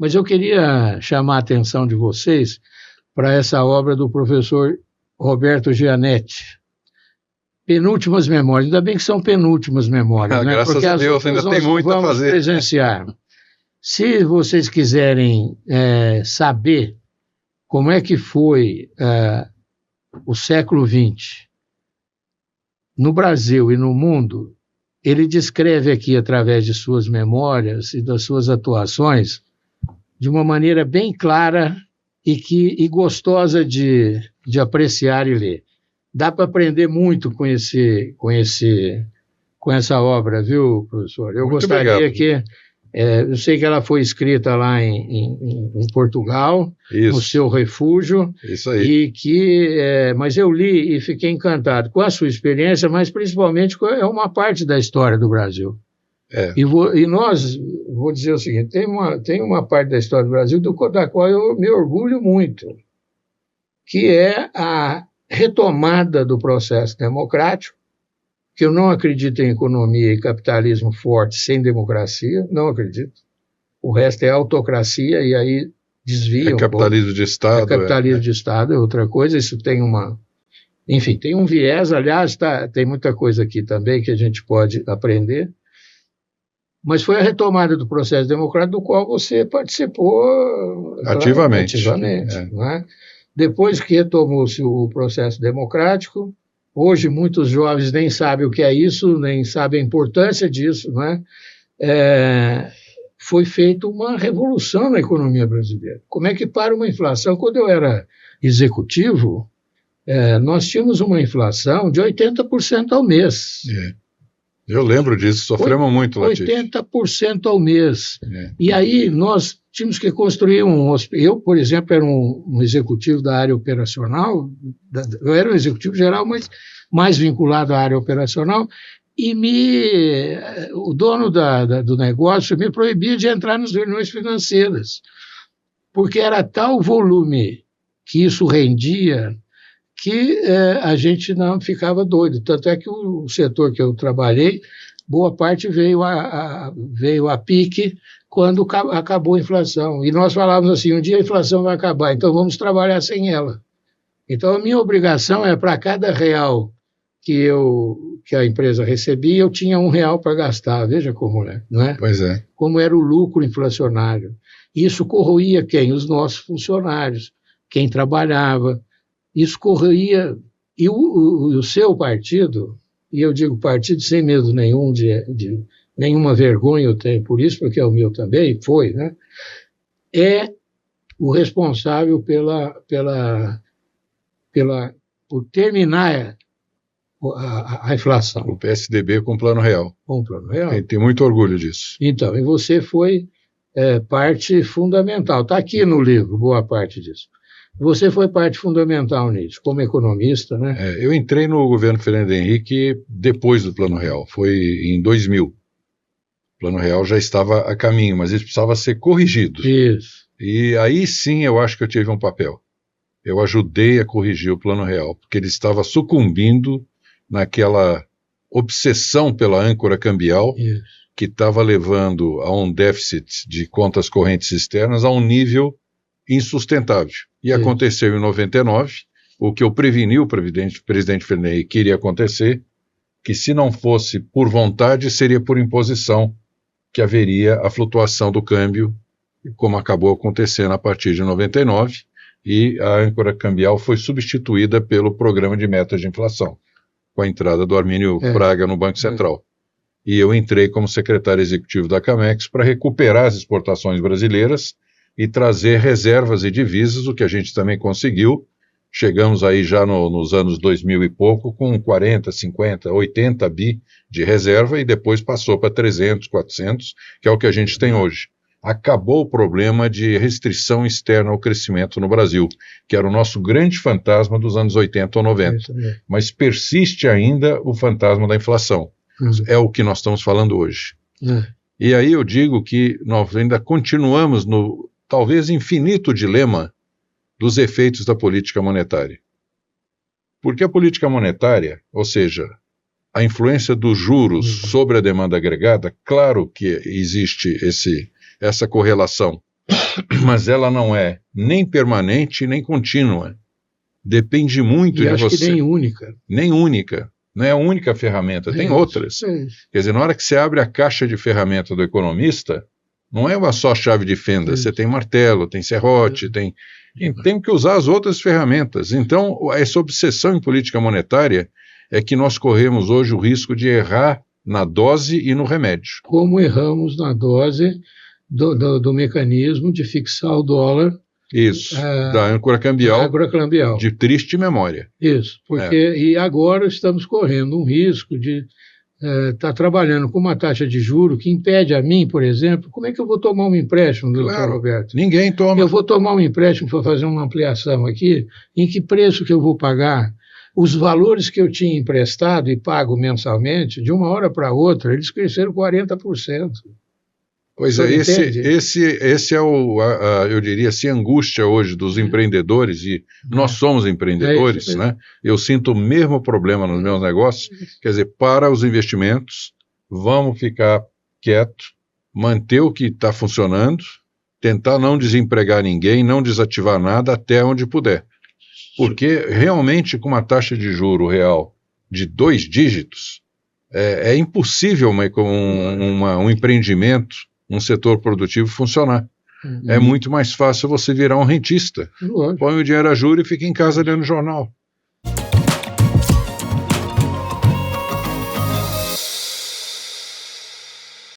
Mas eu queria chamar a atenção de vocês para essa obra do professor Roberto Gianetti, Penúltimas Memórias. Ainda bem que são penúltimas memórias, né? Graças Porque a Deus, ainda tem muito a fazer. Presenciar. Se vocês quiserem saber como é que foi o século XX no Brasil e no mundo, ele descreve aqui, através de suas memórias e das suas atuações, de uma maneira bem clara e gostosa de apreciar e ler. Dá para aprender muito com essa obra, viu, professor? Eu muito gostaria obrigado. que... eu sei que ela foi escrita lá em Portugal, Isso. no seu refúgio. Isso aí. Mas eu li e fiquei encantado com a sua experiência, mas principalmente é uma parte da história do Brasil. E nós, vou dizer o seguinte, tem uma parte da história do Brasil da qual eu me orgulho muito, que é a retomada do processo democrático, que eu não acredito em economia e capitalismo forte sem democracia, não acredito. O resto é autocracia e aí desvia. É capitalismo de Estado. É capitalismo de Estado, é outra coisa. Isso tem enfim, tem um viés. Aliás, tem muita coisa aqui também que a gente pode aprender. Mas foi a retomada do processo democrático do qual você participou ativamente. Não é? Depois que retomou-se o processo democrático, hoje muitos jovens nem sabem o que é isso, nem sabem a importância disso, não é? Foi feita uma revolução na economia brasileira. Como é que para uma inflação? Quando eu era executivo, nós tínhamos uma inflação de 80% ao mês. Eu lembro disso, sofremos muito, Latif. 80% ao mês. E aí nós tínhamos que construir um hospital. Eu, por exemplo, era um executivo da área operacional, eu era um executivo geral, mas mais vinculado à área operacional, e o dono do negócio me proibia de entrar nas reuniões financeiras, porque era tal volume que isso rendia que a gente não ficava doido. Tanto é que o setor que eu trabalhei, boa parte veio a pique quando acabou a inflação. E nós falávamos assim, um dia a inflação vai acabar, então vamos trabalhar sem ela. Então a minha obrigação é para cada real que a empresa recebia, eu tinha R$1 para gastar. Veja como é, não é? Pois é. Como era o lucro inflacionário. Isso corroía quem? Os nossos funcionários, quem trabalhava. Isso corria, e o seu partido, e eu digo partido sem medo nenhum, de nenhuma vergonha eu tenho por isso, porque é o meu também, foi, né? É o responsável por terminar a inflação. O PSDB com o Plano Real. Com o Plano Real. Tem muito orgulho disso. Então, e você foi parte fundamental. Está aqui no livro, boa parte disso. Você foi parte fundamental nisso, como economista, né? Eu entrei no governo Fernando Henrique depois do Plano Real, foi em 2000. O Plano Real já estava a caminho, mas ele precisava ser corrigido. Isso. E aí sim eu acho que eu tive um papel. Eu ajudei a corrigir o Plano Real, porque ele estava sucumbindo naquela obsessão pela âncora cambial, Isso. que estava levando a um déficit de contas correntes externas a um nível insustentável. E aconteceu em 99, o que eu preveni o presidente Fernando Henrique que iria acontecer, que se não fosse por vontade, seria por imposição, que haveria a flutuação do câmbio, como acabou acontecendo a partir de 99, e a âncora cambial foi substituída pelo programa de metas de inflação, com a entrada do Armínio Fraga no Banco Central. E eu entrei como secretário executivo da Camex para recuperar as exportações brasileiras e trazer reservas e divisas, o que a gente também conseguiu. Chegamos aí já nos anos 2000 e pouco, com 40, 50, 80 bi de reserva, e depois passou para 300, 400, que é o que a gente tem hoje. Acabou o problema de restrição externa ao crescimento no Brasil, que era o nosso grande fantasma dos anos 80 ou 90. Mas persiste ainda o fantasma da inflação. É o que nós estamos falando hoje. E aí eu digo que nós ainda continuamos no talvez infinito dilema dos efeitos da política monetária. Porque a política monetária, ou seja, a influência dos juros sobre a demanda agregada, claro que existe essa correlação. mas ela não é nem permanente nem contínua. Depende muito de acho você. Que nem única. Nem única. Não é a única ferramenta, tem outras. Quer dizer, na hora que você abre a caixa de ferramenta do economista, não é uma só chave de fenda, você tem martelo, tem serrote, tem que usar as outras ferramentas. Então, essa obsessão em política monetária é que nós corremos hoje o risco de errar na dose e no remédio. Como erramos na dose do mecanismo de fixar o dólar. Isso, da âncora cambial, de triste memória. Isso, porque e agora estamos correndo um risco de estar trabalhando com uma taxa de juro que impede a mim, por exemplo, como é que eu vou tomar um empréstimo, doutor Roberto? Ninguém toma. Eu vou tomar um empréstimo para fazer uma ampliação aqui, em que preço que eu vou pagar? Os valores que eu tinha emprestado e pago mensalmente, de uma hora para outra, eles cresceram 40%. Pois é, esse é eu diria assim, a angústia hoje dos empreendedores, e nós somos empreendedores, né? Eu sinto o mesmo problema nos meus negócios, quer dizer, para os investimentos, vamos ficar quieto, manter o que está funcionando, tentar não desempregar ninguém, não desativar nada até onde puder. Porque realmente com uma taxa de juro real de 2 dígitos, é impossível um empreendimento, um setor produtivo funcionar. É muito mais fácil você virar um rentista. Põe o dinheiro a juros e fica em casa lendo jornal.